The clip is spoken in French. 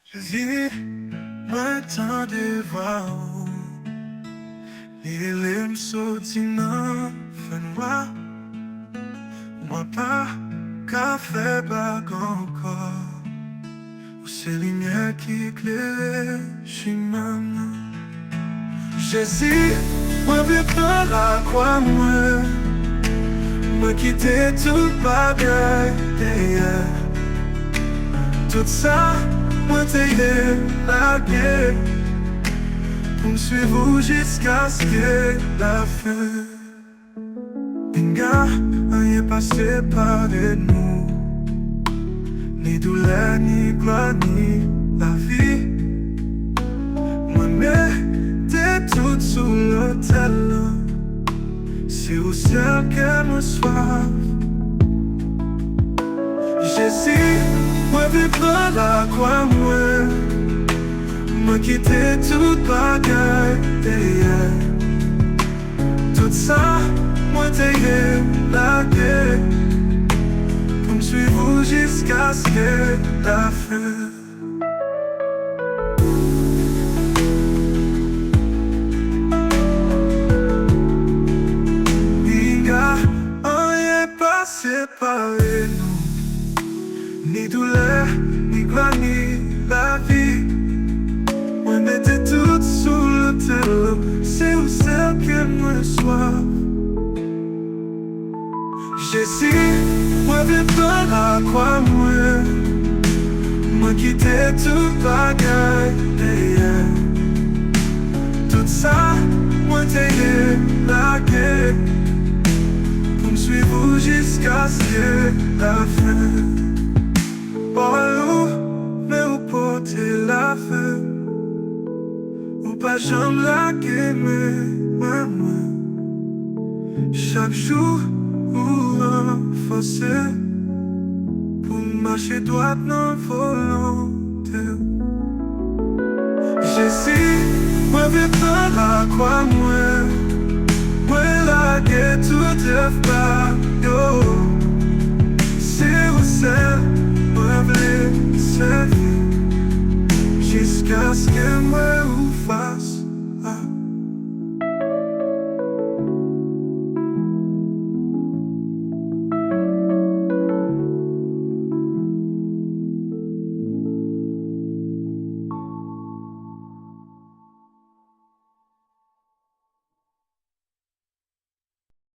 Jezi, mwen tande li lem soti nan fenwa. Mwen pa ka fe bak ankor, ou se lumière qui éclaire chemin. Jezi, mwen ve pran la kwa mwen kite tout bagay derrière. Tout ça, moi t'ai largué pour me suivre jusqu'à ce que la fin. Pinga, rien passé par nous, ni douleur, ni gloire, ni la vie. Moi mettez tout sous l'autel, c'est au ciel qu'elle me soif. Jezi, moi vivre la croix, moi quitter toute bagaille derrière. Tout ça, moi t'ai largué pour me suivre jusqu'à ce que la fin. Binga, rien pas séparé nous, ni douleur, ni gloire, ni la vie. Moi mettez tout sous l'autel, c'est où celle que me soit. Jezi, moi vivre la croix, moi quitter tout bagaille derrière. Tout ça, moi t'ai largué pour me suivre jusqu'à ce que la fin. Parlons, mais où porter la fin, ou pas jamais la moi. Chaque jour, ou renforcer, pour marcher droit dans volonté. Jezi, moi vivre la croix, moi la guerre tout est pas, yo.